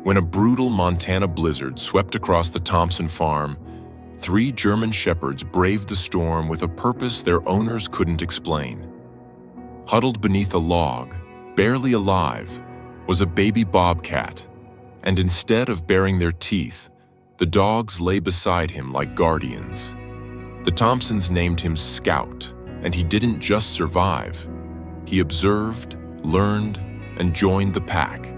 When a brutal Montana blizzard swept across the Thompson farm, 3 German shepherds braved the storm with a purpose their owners couldn't explain. Huddled beneath a log, barely alive, was a baby bobcat, and instead of baring their teeth, the dogs lay beside him like guardians. The Thompsons named him Scout, and he didn't just survive. He observed, learned, and joined the pack,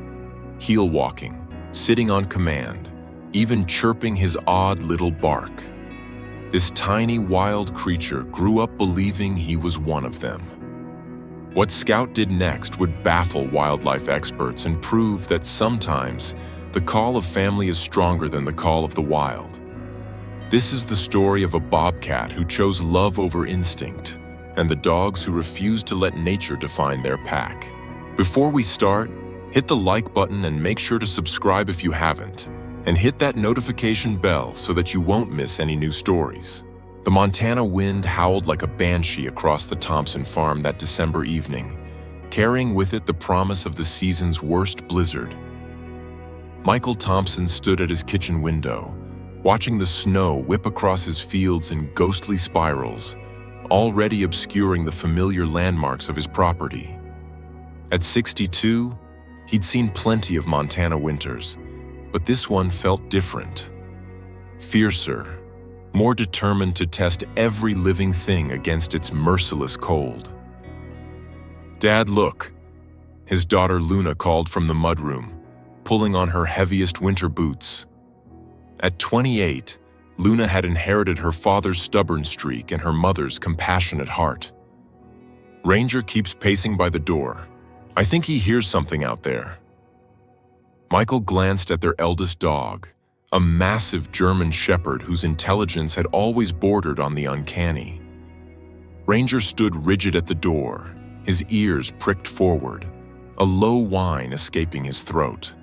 heel walking, sitting on command, even chirping his odd little bark. This tiny wild creature grew up believing he was one of them. What Scout did next would baffle wildlife experts and prove that sometimes the call of family is stronger than the call of the wild. This is the story of a bobcat who chose love over instinct, and the dogs who refused to let nature define their pack. Before we start, hit the like button and make sure to subscribe if you haven't, and hit that notification bell so that you won't miss any new stories. The Montana wind howled like a banshee across the Thompson farm that December evening, carrying with it the promise of the season's worst blizzard. Michael Thompson stood at his kitchen window, watching the snow whip across his fields in ghostly spirals, already obscuring the familiar landmarks of his property. At 62, he'd seen plenty of Montana winters, but this one felt different. Fiercer, more determined to test every living thing against its merciless cold. "Dad, look," his daughter Luna called from the mudroom, pulling on her heaviest winter boots. At 28, Luna had inherited her father's stubborn streak and her mother's compassionate heart. "Ranger keeps pacing by the door. I think he hears something out there." Michael glanced at their eldest dog, a massive German shepherd whose intelligence had always bordered on the uncanny. Ranger stood rigid at the door, his ears pricked forward, a low whine escaping his throat.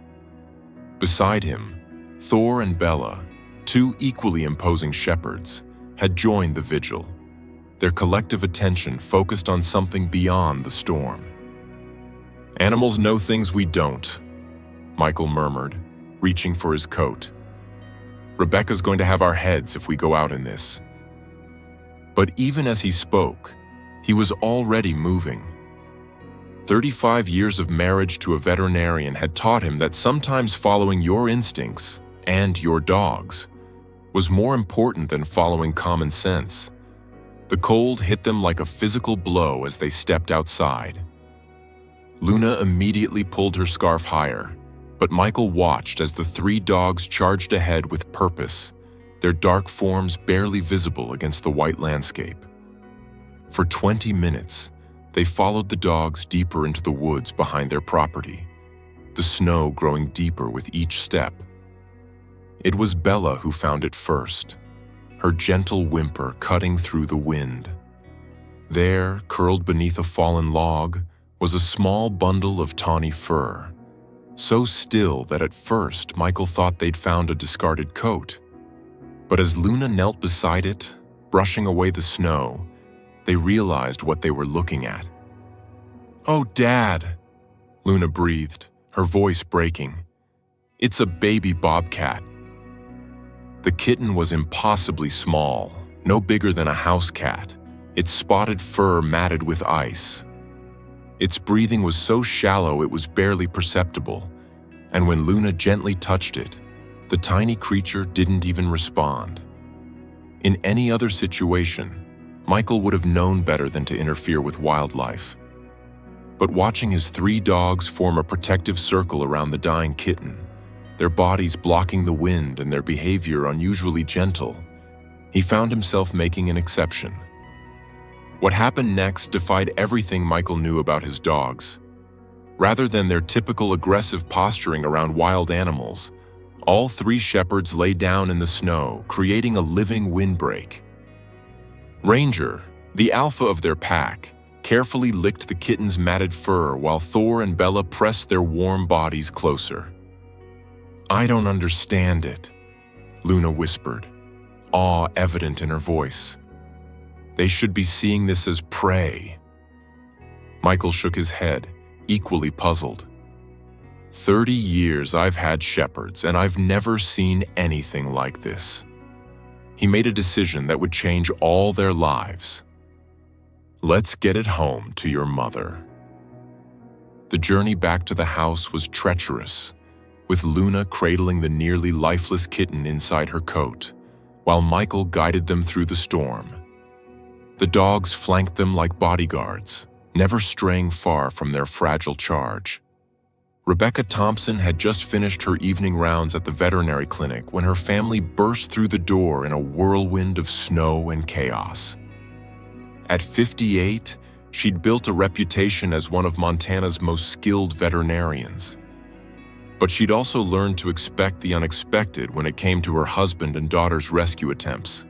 Beside him, Thor and Bella, 2 equally imposing shepherds, had joined the vigil, their collective attention focused on something beyond the storm. "Animals know things we don't," Michael murmured, reaching for his coat. "Rebecca's going to have our heads if we go out in this." But even as he spoke, he was already moving. 35 years of marriage to a veterinarian had taught him that sometimes following your instincts, and your dog's, was more important than following common sense. The cold hit them like a physical blow as they stepped outside. Luna immediately pulled her scarf higher, but Michael watched as the 3 dogs charged ahead with purpose, their dark forms barely visible against the white landscape. For 20 minutes, they followed the dogs deeper into the woods behind their property, the snow growing deeper with each step. It was Bella who found it first, her gentle whimper cutting through the wind. There, curled beneath a fallen log, was a small bundle of tawny fur, so still that at first Michael thought they'd found a discarded coat. But as Luna knelt beside it, brushing away the snow, they realized what they were looking at. "Oh, Dad," Luna breathed, her voice breaking. "It's a baby bobcat." The kitten was impossibly small, no bigger than a house cat, its spotted fur matted with ice. Its breathing was so shallow it was barely perceptible, and when Luna gently touched it, the tiny creature didn't even respond. In any other situation, Michael would have known better than to interfere with wildlife. But watching his 3 dogs form a protective circle around the dying kitten, their bodies blocking the wind and their behavior unusually gentle, he found himself making an exception. What happened next defied everything Michael knew about his dogs. Rather than their typical aggressive posturing around wild animals, all 3 shepherds lay down in the snow, creating a living windbreak. Ranger, the alpha of their pack, carefully licked the kitten's matted fur while Thor and Bella pressed their warm bodies closer. "I don't understand it," Luna whispered, awe evident in her voice. "They should be seeing this as prey." Michael shook his head, equally puzzled. 30 years I've had shepherds, and I've never seen anything like this. He made a decision that would change all their lives. Let's get it home to your mother. The journey back to the house was treacherous, with Luna cradling the nearly lifeless kitten inside her coat, while Michael guided them through the storm. The dogs flanked them like bodyguards, never straying far from their fragile charge. Rebecca Thompson had just finished her evening rounds at the veterinary clinic when her family burst through the door in a whirlwind of snow and chaos. At 58, she'd built a reputation as one of Montana's most skilled veterinarians. But she'd also learned to expect the unexpected when it came to her husband and daughter's rescue attempts.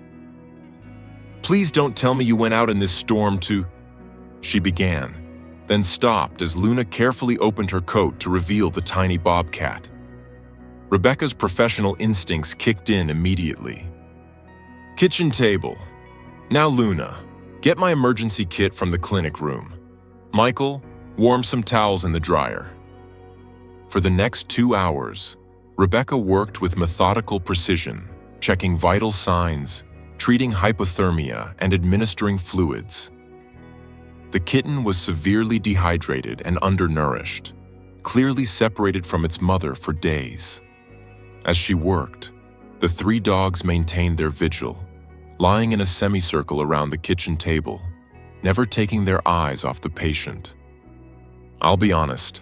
"Please don't tell me you went out in this storm to..." she began, then stopped as Luna carefully opened her coat to reveal the tiny bobcat. Rebecca's professional instincts kicked in immediately. "Kitchen table. Now Luna, get my emergency kit from the clinic room. Michael, warm some towels in the dryer." For the next 2 hours, Rebecca worked with methodical precision, checking vital signs, treating hypothermia, and administering fluids. The kitten was severely dehydrated and undernourished, clearly separated from its mother for days. As she worked, the 3 dogs maintained their vigil, lying in a semicircle around the kitchen table, never taking their eyes off the patient. "I'll be honest,"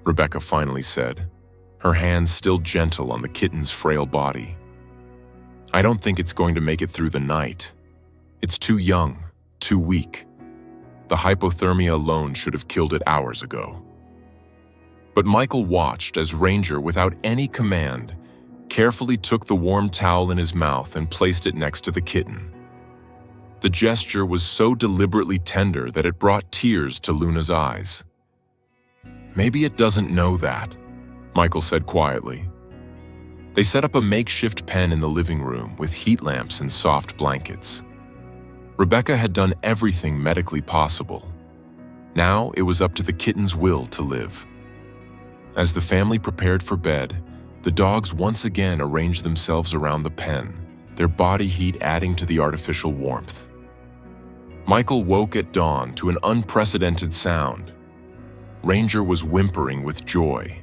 Rebecca finally said, her hands still gentle on the kitten's frail body. "I don't think it's going to make it through the night. It's too young, too weak. The hypothermia alone should have killed it hours ago." But Michael watched as Ranger, without any command, carefully took the warm towel in his mouth and placed it next to the kitten. The gesture was so deliberately tender that it brought tears to Luna's eyes. "Maybe it doesn't know that," Michael said quietly. They set up a makeshift pen in the living room with heat lamps and soft blankets. Rebecca had done everything medically possible. Now it was up to the kitten's will to live. As the family prepared for bed, the dogs once again arranged themselves around the pen, their body heat adding to the artificial warmth. Michael woke at dawn to an unprecedented sound. Ranger was whimpering with joy.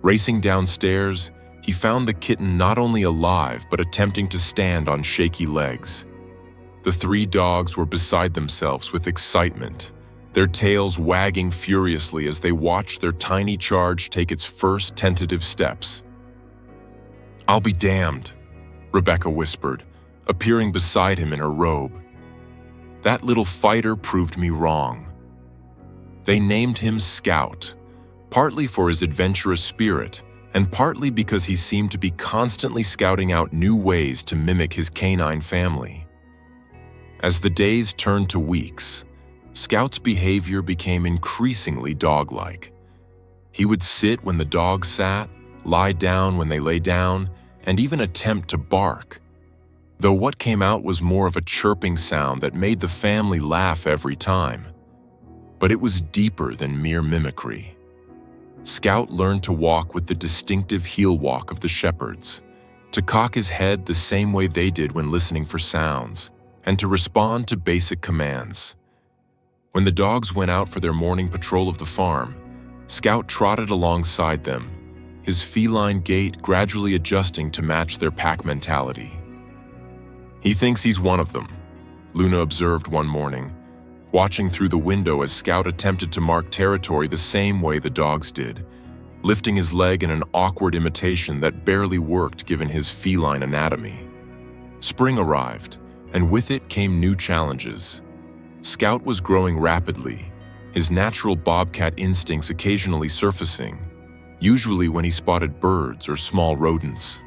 Racing downstairs, he found the kitten not only alive but attempting to stand on shaky legs. The 3 dogs were beside themselves with excitement, their tails wagging furiously as they watched their tiny charge take its first tentative steps. "I'll be damned," Rebecca whispered, appearing beside him in her robe. "That little fighter proved me wrong." They named him Scout, partly for his adventurous spirit, and partly because he seemed to be constantly scouting out new ways to mimic his canine family. As the days turned to weeks, Scout's behavior became increasingly dog-like. He would sit when the dogs sat, lie down when they lay down, and even attempt to bark, though what came out was more of a chirping sound that made the family laugh every time. But it was deeper than mere mimicry. Scout learned to walk with the distinctive heel walk of the shepherds, to cock his head the same way they did when listening for sounds, and to respond to basic commands. When the dogs went out for their morning patrol of the farm, Scout trotted alongside them, his feline gait gradually adjusting to match their pack mentality. "He thinks he's one of them," Luna observed one morning, watching through the window as Scout attempted to mark territory the same way the dogs did, lifting his leg in an awkward imitation that barely worked given his feline anatomy. Spring arrived, and with it came new challenges. Scout was growing rapidly, his natural bobcat instincts occasionally surfacing, usually when he spotted birds or small rodents.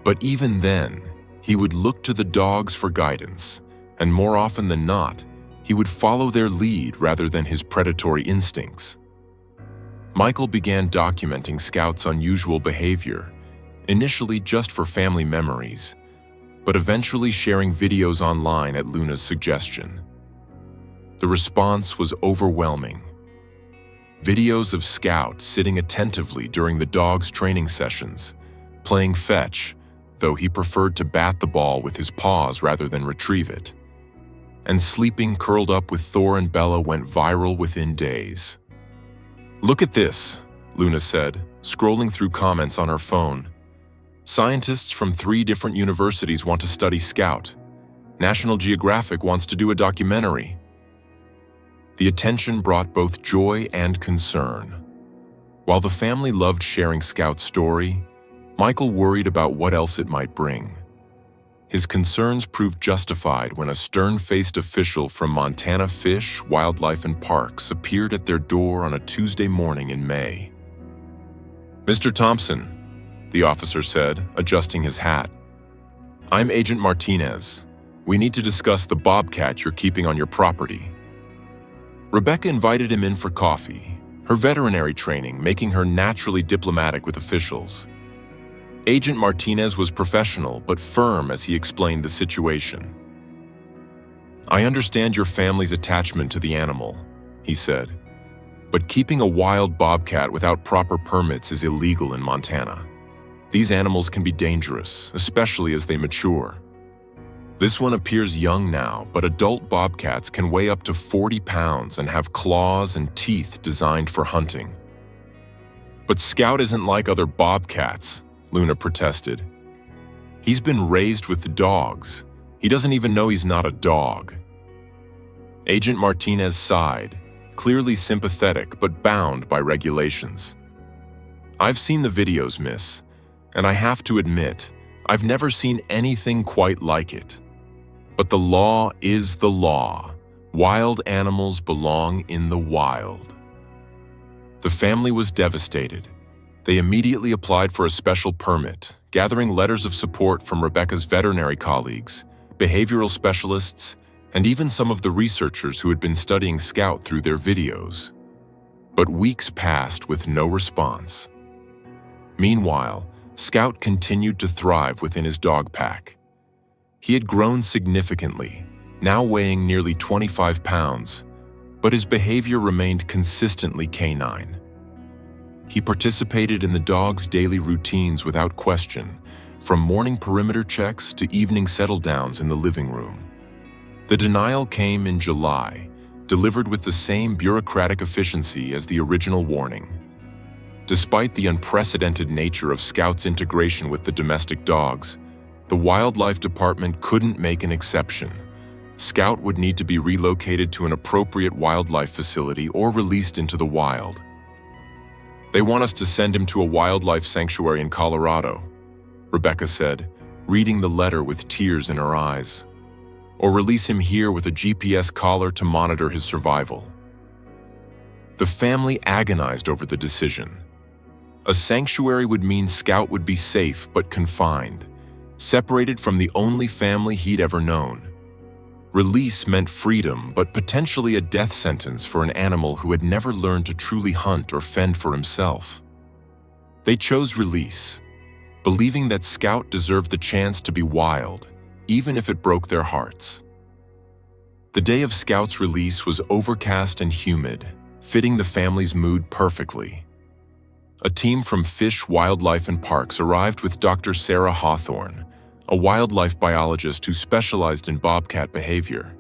But even then, he would look to the dogs for guidance, and more often than not, he would follow their lead rather than his predatory instincts. Michael began documenting Scout's unusual behavior, initially just for family memories, but eventually sharing videos online at Luna's suggestion. The response was overwhelming. Videos of Scout sitting attentively during the dog's training sessions, playing fetch, though he preferred to bat the ball with his paws rather than retrieve it. And sleeping curled up with Thor and Bella went viral within days. "Look at this," Luna said, scrolling through comments on her phone. "Scientists from 3 different universities want to study Scout. National Geographic wants to do a documentary." The attention brought both joy and concern. While the family loved sharing Scout's story, Michael worried about what else it might bring. His concerns proved justified when a stern-faced official from Montana Fish, Wildlife and Parks appeared at their door on a Tuesday morning in May. "Mr. Thompson," the officer said, adjusting his hat. "I'm Agent Martinez. We need to discuss the bobcat you're keeping on your property." Rebecca invited him in for coffee, her veterinary training making her naturally diplomatic with officials. Agent Martinez was professional but firm as he explained the situation. "I understand your family's attachment to the animal," he said, "but keeping a wild bobcat without proper permits is illegal in Montana. These animals can be dangerous, especially as they mature. This one appears young now, but adult bobcats can weigh up to 40 pounds and have claws and teeth designed for hunting." "But Scout isn't like other bobcats," Luna protested. "He's been raised with the dogs. He doesn't even know he's not a dog." Agent Martinez sighed, clearly sympathetic but bound by regulations. "I've seen the videos, miss, and I have to admit, I've never seen anything quite like it. But the law is the law. Wild animals belong in the wild." The family was devastated. They immediately applied for a special permit, gathering letters of support from Rebecca's veterinary colleagues, behavioral specialists, and even some of the researchers who had been studying Scout through their videos. But weeks passed with no response. Meanwhile, Scout continued to thrive within his dog pack. He had grown significantly, now weighing nearly 25 pounds, but his behavior remained consistently canine. He participated in the dog's daily routines without question, from morning perimeter checks to evening settle-downs in the living room. The denial came in July, delivered with the same bureaucratic efficiency as the original warning. Despite the unprecedented nature of Scout's integration with the domestic dogs, the Wildlife Department couldn't make an exception. Scout would need to be relocated to an appropriate wildlife facility or released into the wild. "They want us to send him to a wildlife sanctuary in Colorado," Rebecca said, reading the letter with tears in her eyes. "Or release him here with a GPS collar to monitor his survival." The family agonized over the decision. A sanctuary would mean Scout would be safe but confined, separated from the only family he'd ever known. Release meant freedom, but potentially a death sentence for an animal who had never learned to truly hunt or fend for himself. They chose release, believing that Scout deserved the chance to be wild, even if it broke their hearts. The day of Scout's release was overcast and humid, fitting the family's mood perfectly. A team from Fish, Wildlife and Parks arrived with Dr. Sarah Hawthorne, a wildlife biologist who specialized in bobcat behavior.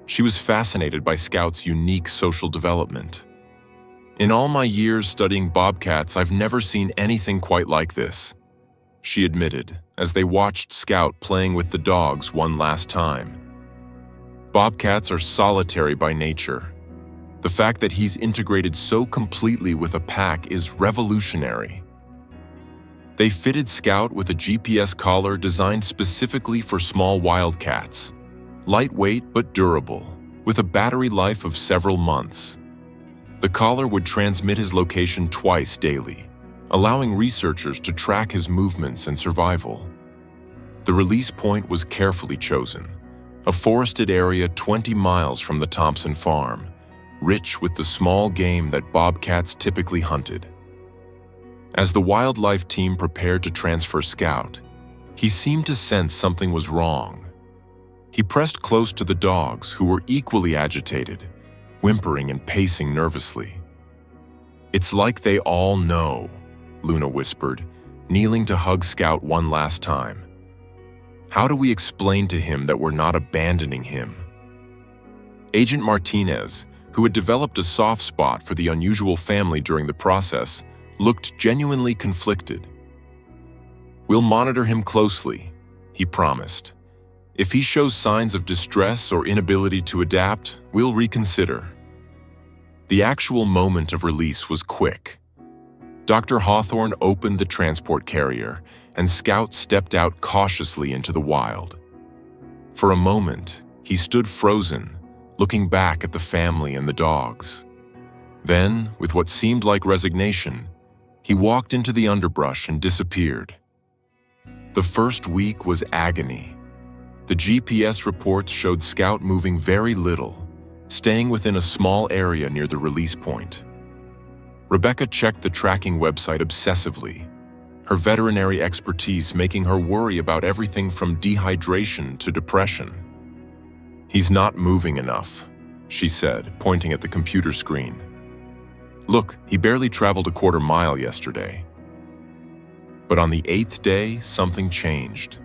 She was fascinated by Scout's unique social development. "In all my years studying bobcats, I've never seen anything quite like this," she admitted, as they watched Scout playing with the dogs one last time. "Bobcats are solitary by nature. The fact that he's integrated so completely with a pack is revolutionary." They fitted Scout with a GPS collar designed specifically for small wildcats, lightweight but durable, with a battery life of several months. The collar would transmit his location twice daily, allowing researchers to track his movements and survival. The release point was carefully chosen, a forested area 20 miles from the Thompson farm, rich with the small game that bobcats typically hunted. As the wildlife team prepared to transfer Scout, he seemed to sense something was wrong. He pressed close to the dogs, who were equally agitated, whimpering and pacing nervously. "It's like they all know," Luna whispered, kneeling to hug Scout one last time. "How do we explain to him that we're not abandoning him?" Agent Martinez, who had developed a soft spot for the unusual family during the process, looked genuinely conflicted. "We'll monitor him closely," he promised. "If he shows signs of distress or inability to adapt, we'll reconsider." The actual moment of release was quick. Dr. Hawthorne opened the transport carrier, and Scout stepped out cautiously into the wild. For a moment, he stood frozen, looking back at the family and the dogs. Then, with what seemed like resignation, he walked into the underbrush and disappeared. The first week was agony. The GPS reports showed Scout moving very little, staying within a small area near the release point. Rebecca checked the tracking website obsessively, her veterinary expertise making her worry about everything from dehydration to depression. "He's not moving enough," she said, pointing at the computer screen. "Look, he barely traveled a quarter mile yesterday." But on the 8th day, something changed.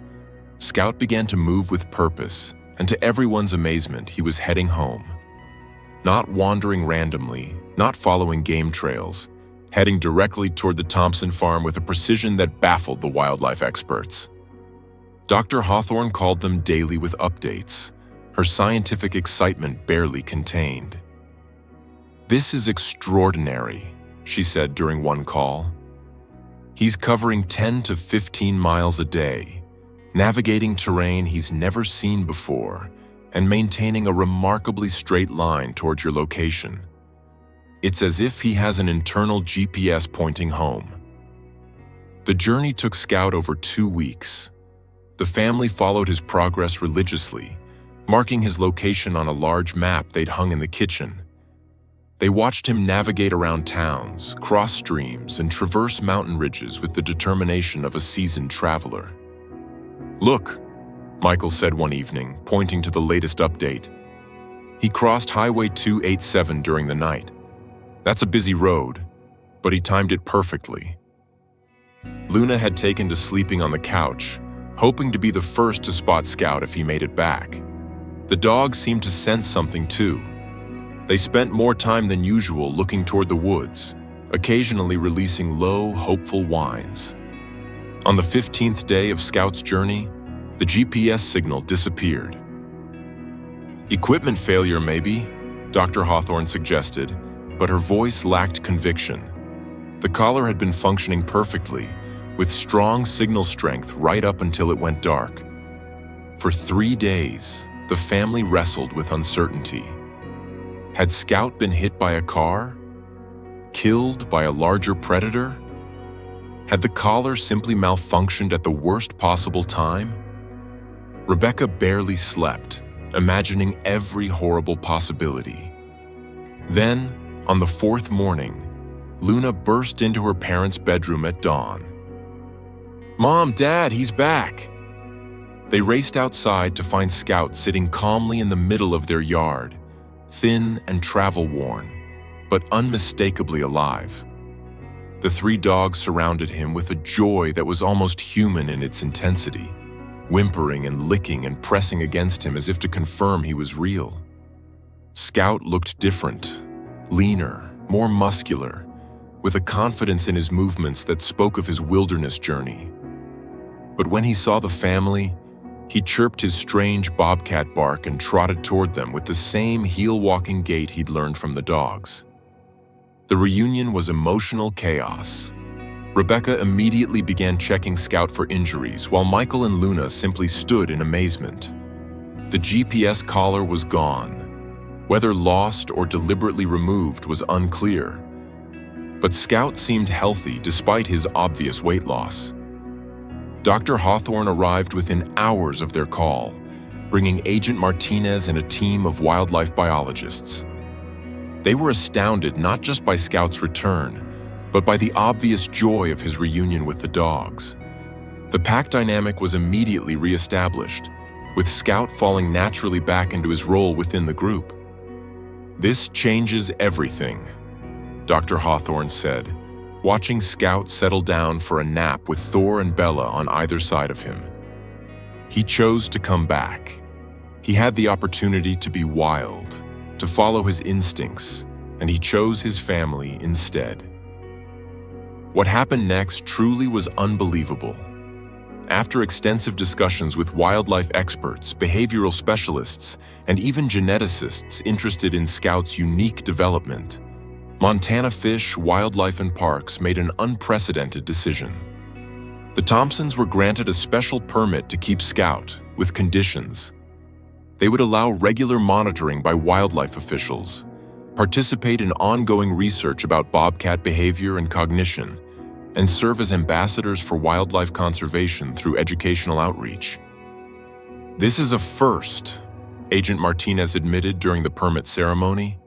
Scout began to move with purpose, and to everyone's amazement, he was heading home. Not wandering randomly, not following game trails, heading directly toward the Thompson farm with a precision that baffled the wildlife experts. Dr. Hawthorne called them daily with updates, her scientific excitement barely contained. "This is extraordinary," she said during one call. "He's covering 10 to 15 miles a day, navigating terrain he's never seen before, and maintaining a remarkably straight line towards your location. It's as if he has an internal GPS pointing home." The journey took Scout over 2 weeks. The family followed his progress religiously, marking his location on a large map they'd hung in the kitchen. They watched him navigate around towns, cross streams, and traverse mountain ridges with the determination of a seasoned traveler. "Look," Michael said one evening, pointing to the latest update. "He crossed Highway 287 during the night. That's a busy road, but he timed it perfectly." Luna had taken to sleeping on the couch, hoping to be the first to spot Scout if he made it back. The dogs seemed to sense something too. They spent more time than usual looking toward the woods, occasionally releasing low, hopeful whines. On the 15th day of Scout's journey, the GPS signal disappeared. "Equipment failure, maybe," Dr. Hawthorne suggested, but her voice lacked conviction. The collar had been functioning perfectly, with strong signal strength right up until it went dark. For 3 days, the family wrestled with uncertainty. Had Scout been hit by a car? Killed by a larger predator? Had the collar simply malfunctioned at the worst possible time? Rebecca barely slept, imagining every horrible possibility. Then, on the 4th morning, Luna burst into her parents' bedroom at dawn. "Mom, Dad, he's back!" They raced outside to find Scout sitting calmly in the middle of their yard, thin and travel-worn, but unmistakably alive. The 3 dogs surrounded him with a joy that was almost human in its intensity, whimpering and licking and pressing against him as if to confirm he was real. Scout looked different, leaner, more muscular, with a confidence in his movements that spoke of his wilderness journey. But when he saw the family, he chirped his strange bobcat bark and trotted toward them with the same heel-walking gait he'd learned from the dogs. The reunion was emotional chaos. Rebecca immediately began checking Scout for injuries, while Michael and Luna simply stood in amazement. The GPS collar was gone. Whether lost or deliberately removed was unclear. But Scout seemed healthy despite his obvious weight loss. Dr. Hawthorne arrived within hours of their call, bringing Agent Martinez and a team of wildlife biologists. They were astounded not just by Scout's return, but by the obvious joy of his reunion with the dogs. The pack dynamic was immediately reestablished, with Scout falling naturally back into his role within the group. "This changes everything," Dr. Hawthorne said, watching Scout settle down for a nap with Thor and Bella on either side of him. He chose to come back. He had the opportunity to be wild, to follow his instincts, and he chose his family instead. What happened next truly was unbelievable. After extensive discussions with wildlife experts, behavioral specialists, and even geneticists interested in Scout's unique development, Montana Fish, Wildlife and Parks made an unprecedented decision. The Thompsons were granted a special permit to keep Scout, with conditions. They would allow regular monitoring by wildlife officials, participate in ongoing research about bobcat behavior and cognition, and serve as ambassadors for wildlife conservation through educational outreach. This is a first, Agent Martinez admitted during the permit ceremony.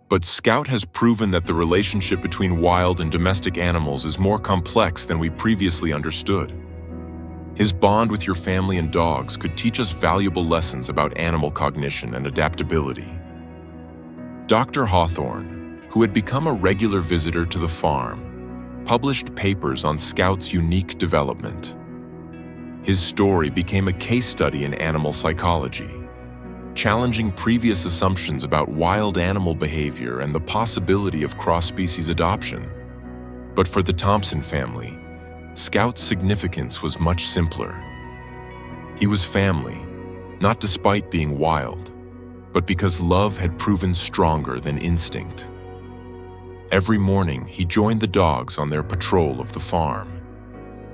But Scout has proven that the relationship between wild and domestic animals is more complex than we previously understood. His bond with your family and dogs could teach us valuable lessons about animal cognition and adaptability. Dr. Hawthorne, who had become a regular visitor to the farm, published papers on Scout's unique development. His story became a case study in animal psychology, challenging previous assumptions about wild animal behavior and the possibility of cross-species adoption. But for the Thompson family, Scout's significance was much simpler. He was family, not despite being wild, but because love had proven stronger than instinct. Every morning, he joined the dogs on their patrol of the farm.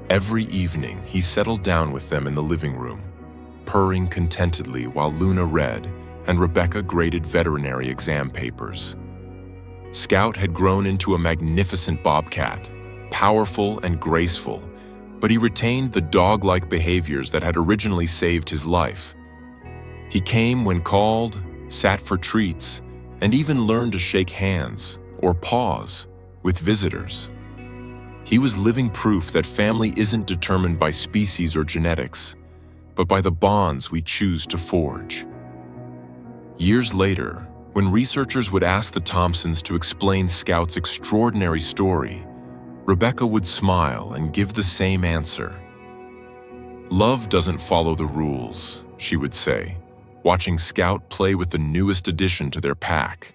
Every evening, he settled down with them in the living room, purring contentedly while Luna read and Rebecca graded veterinary exam papers. Scout had grown into a magnificent bobcat, powerful and graceful, but he retained the dog-like behaviors that had originally saved his life. He came when called, sat for treats, and even learned to shake hands or paws with visitors. He was living proof that family isn't determined by species or genetics, but by the bonds we choose to forge. Years later, when researchers would ask the Thompsons to explain Scout's extraordinary story, Rebecca would smile and give the same answer. "Love doesn't follow the rules," she would say, watching Scout play with the newest addition to their pack,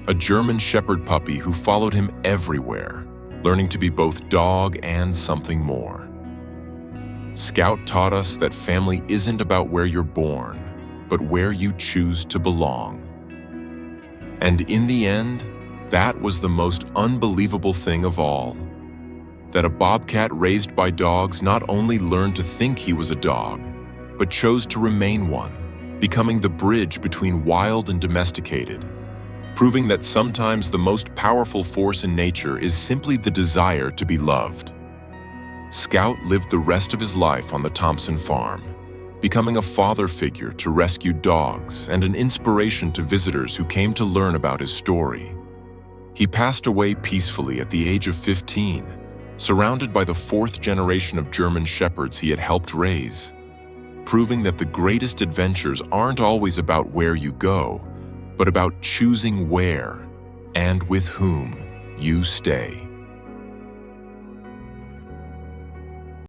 a German Shepherd puppy who followed him everywhere, learning to be both dog and something more. Scout taught us that family isn't about where you're born, but where you choose to belong. And in the end, that was the most unbelievable thing of all. That a bobcat raised by dogs not only learned to think he was a dog, but chose to remain one, becoming the bridge between wild and domesticated, proving that sometimes the most powerful force in nature is simply the desire to be loved. Scout lived the rest of his life on the Thompson farm, becoming a father figure to rescue dogs and an inspiration to visitors who came to learn about his story. He passed away peacefully at the age of 15, surrounded by the fourth generation of German Shepherds he had helped raise, proving that the greatest adventures aren't always about where you go, but about choosing where and with whom you stay.